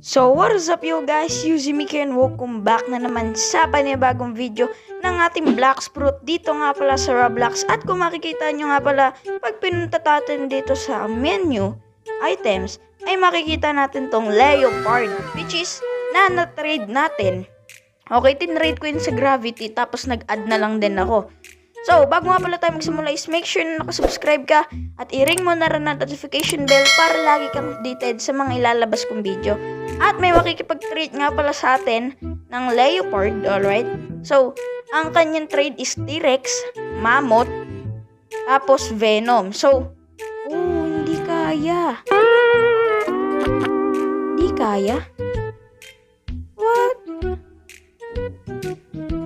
So what is up you guys, Yuzimiki and welcome back na naman sa panibagong video ng ating Black Fruit dito nga pala sa Roblox. At kung makikita nyo nga pala, pag pinunta natin dito sa menu, items, ay makikita natin tong Leopard, which is na-trade natin. Okay, tinrade ko yun sa Gravity, tapos nag-add na lang din ako. So, bago nga pala tayo magsimula is make sure na nakasubscribe ka at i-ring mo na rin ang notification bell para lagi kang updated sa mga ilalabas kong video. At may makikipag-trade nga pala sa atin ng Leopard, alright? So, ang kanyang trade is T-Rex, Mammoth, tapos Venom. So, hindi kaya. Hindi kaya?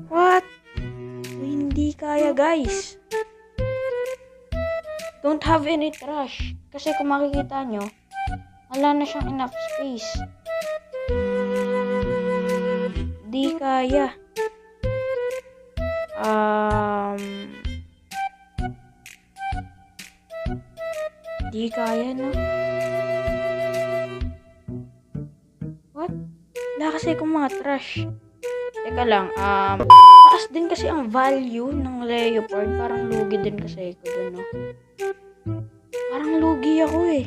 What? Hindi kaya, guys. Don't have any trash. Kasi kung makikita nyo, wala na siyang enough space. Di kaya. Di kaya, no? What? Wala kasi kung mga trash. Teka lang, taas din kasi ang value ng Leopard. Parang lugi din kasi ako dun, no? Parang lugi ako eh.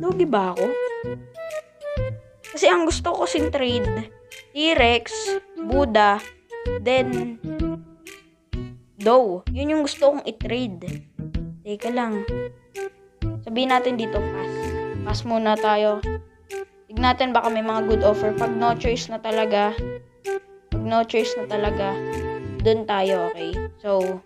Lugi ba ako? Kasi ang gusto ko kasing trade, T-Rex, Buddha, then Doe. Yun yung gusto kong i-trade. Teka lang. Sabihin natin dito, pass. Pass muna tayo. Tignan natin baka may mga good offer. Pag no choice na talaga, dun tayo, okay? So,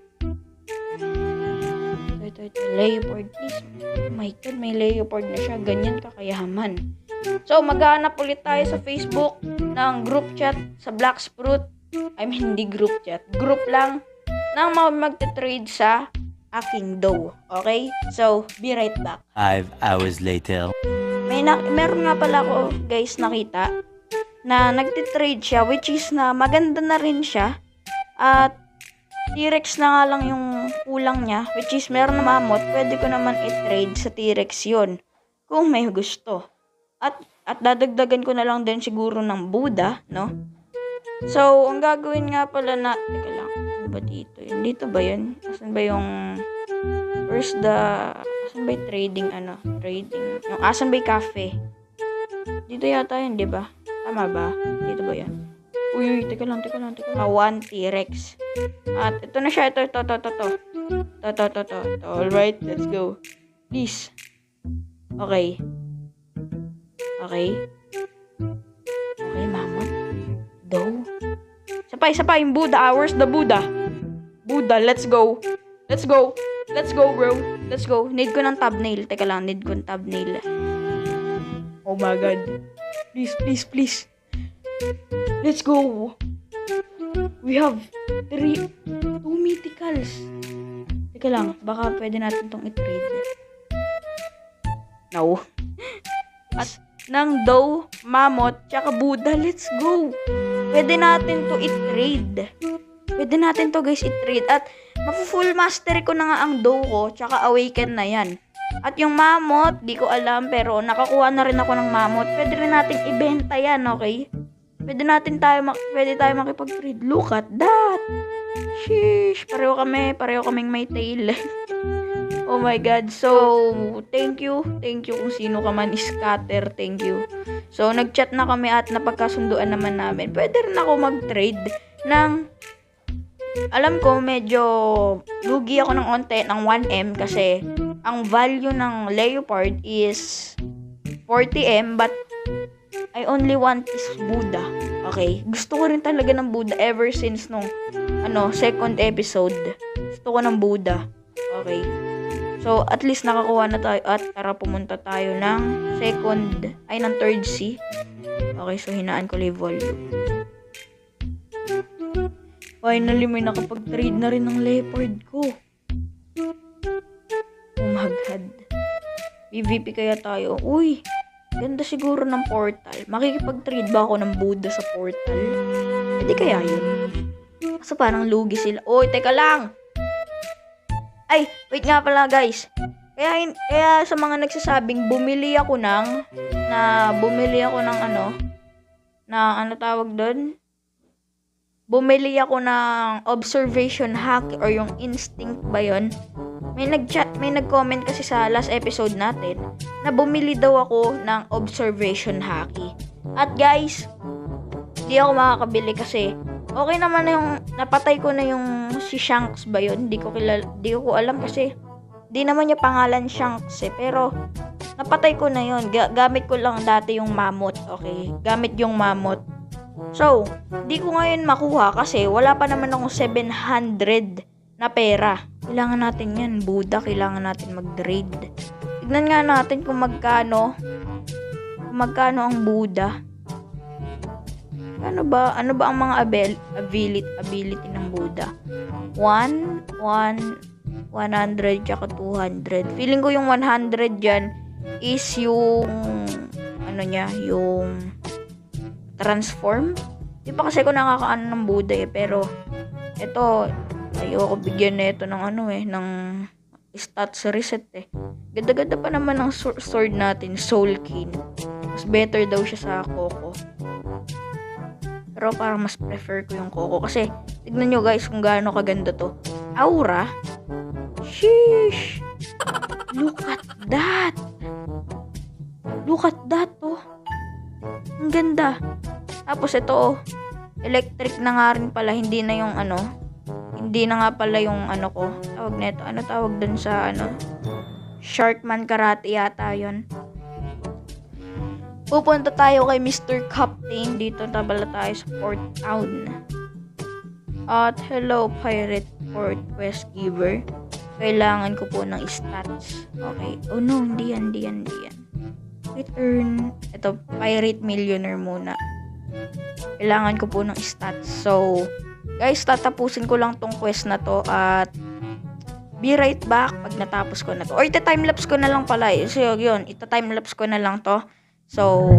ito, Leopard, please. Oh my God, may Leopard na siya. Ganyan kakayaman. So, maghanap ulit tayo sa Facebook ng group chat sa Black Fruit. I mean, hindi group chat. Group lang ng mga magte-trade sa aking Doe. Okay? So, be right back. 5 hours later. Meron nga pala ako, guys, nakita na nagtitrade siya, which is na maganda na rin siya. At T-Rex na nga lang yung kulang niya, which is meron na Mammoth. Pwede ko naman i-trade sa T-Rex yun kung may gusto. At dadagdagan ko na lang din siguro ng Buddha, no? So, ang gagawin nga pala na... Teka lang, ano ba dito? Dito ba yun? Asan ba yung... Asan ba yung trading, trading? Yung asan ba yung cafe? Dito yata yun, di ba? Tama ba? Dito ba yun? Uy, teka lang. One T-Rex. At ito na siya, ito. Alright, let's go. Please. Okay, Mammoth. Doe. Isa pa, yung Buddha. Where's the Buddha? Buddha, let's go, bro. Let's go. Need ko ng thumbnail. Teka lang, need ko ng thumbnail. Oh my God. Please. Let's go. We have 2 mythicals. Teka lang, baka pwede natin tong i-trade. No. At ng Doe, Mammoth, tsaka Buddha, let's go. Pwede natin to i-trade. Guys, i-trade. At mafu-full mastery ko na nga ang Doe ko, tsaka Awaken na yan. At yung Mammoth, di ko alam, pero nakakuha na rin ako ng Mammoth. Pwede rin natin ibenta yan, okay? Pwede tayo makipag-trade. Look at that! Sheesh! Pareho kaming may tail. Oh my God. So, thank you kung sino ka man, scatter, thank you. So, nag-chat na kami at napagkasunduan naman namin. Pwede rin ako mag-trade ng... Alam ko, medyo lugi ako ng onte ng 1M kasi ang value ng Leopard is 40M but I only want is Buddha. Okay? Gusto ko rin talaga ng Buddha ever since nung second episode. Gusto ko ng Buddha. Okay? So, at least nakakuha na tayo at tara pumunta tayo ng third C. Okay, so hinaan ko lang volume. Finally, may nakapag-trade na rin ng Leopard ko. Oh my God. PVP kaya tayo. Uy, ganda siguro ng portal. Makikipag-trade ba ako ng Buddha sa portal? Hindi kaya yun. Kaso parang lugi sila. Oy, teka lang! Ay, wait nga pala guys. Kaya sa mga nagsasabing bumili ako ng ano tawag doon? Bumili ako ng observation hack or yung instinct ba yun? May nag-comment kasi sa last episode natin na bumili daw ako ng observation hacky. At guys, di ako makakabili kasi okay naman na yung napatay ko na yung si Shanks ba yun? Di ko alam kasi di naman niya pangalan Shanks pero napatay ko na yun. Gamit ko lang dati yung mammoth, okay? Gamit yung mammoth. So, di ko ngayon makuha kasi wala pa naman akong 700 na pera. Kailangan natin yan, Buddha. Kailangan natin mag-trade. Tignan nga natin kung magkano ang Buddha. Ano ba ang mga ability ng Buddha? 100, tsaka 200. Feeling ko yung 100 dyan is yung yung transform. Di pa kasi ako nakakaano ng Buddha pero ito, ayoko bigyan na ito ng ng stats reset Ganda-ganda pa naman ng sword natin, Soul King. Mas better daw siya sa Coco. Pero parang mas prefer ko yung Coco kasi tignan nyo guys kung gaano kaganda to. Aura. Sheesh. Look at that. Oh. Ang ganda. Tapos ito electric na nga rin pala, hindi na nga pala yung ko. Tawag nito. Ano tawag dun sa Sharkman Karate yata yun. Pupunta tayo kay Mr. Captain. Dito tabala tayo sa Port Town. At hello Pirate Port Quest Giver. Kailangan ko po ng stats. Okay. Oh no, hindi yan. Return. Ito, Pirate Millionaire muna. Kailangan ko po ng stats. So, guys, tatapusin ko lang tong quest na to at be right back pag natapos ko na to. Or ita-timelapse ko na lang pala So, yun. Ita-timelapse ko na lang to. So,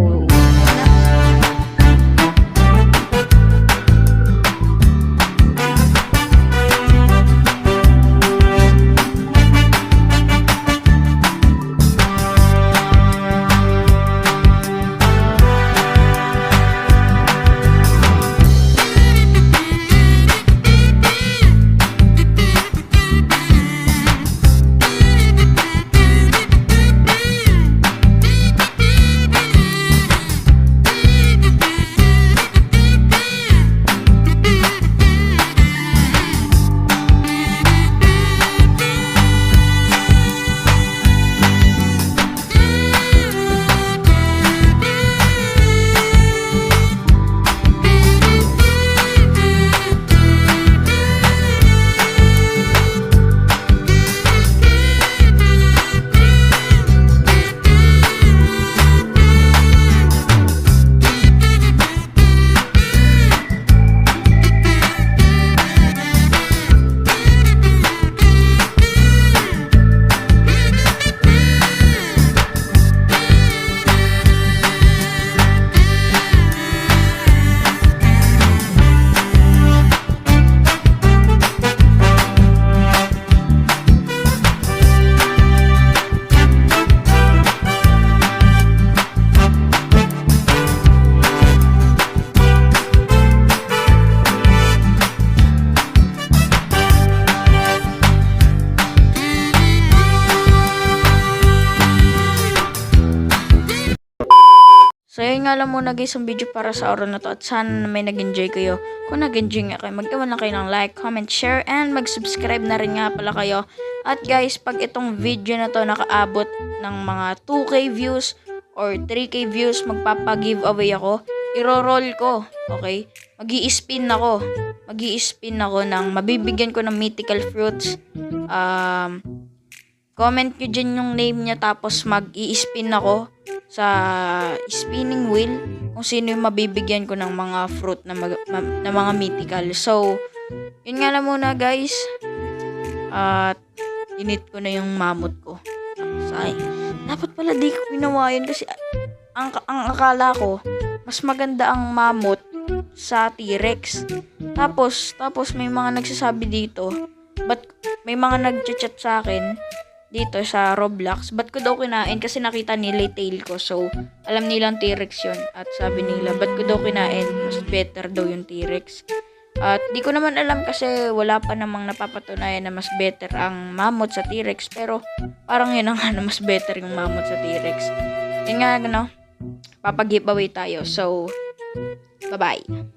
yun nga lang muna guys ang video para sa araw na to at sana may nag-enjoy kayo. Kung nag-enjoy nga kayo, mag-iwan lang kayo ng like, comment, share, and mag-subscribe na rin nga pala kayo. At guys, pag itong video na to nakaabot ng mga 2K views or 3K views, magpapa-giveaway ako. Iro-roll ko, okay? Mag-i-spin ako ng mabibigyan ko ng mythical fruits. Comment nyo dyan yung name niya tapos mag-i-spin ako sa spinning wheel kung sino yung mabibigyan ko ng mga fruit na mga mythical. So, yun nga lang muna guys. At init ko na yung mammoth ko. Dapat pala di ko ginawa yun kasi ang akala ko mas maganda ang mammoth sa T-Rex. Tapos may mga nagsasabi dito, but may mga nagchat-chat sa akin dito sa Roblox. Ba't ko daw kinain? Kasi nakita nila yung tail ko. So, alam nilang T-Rex yun. At sabi nila, ba't ko daw kinain? Mas better daw yung T-Rex. At di ko naman alam kasi wala pa namang napapatunayan na mas better ang mammoth sa T-Rex. Pero parang yun ang ano, mas better yung mammoth sa T-Rex. Yun nga, papag-giveaway tayo. So, bye-bye.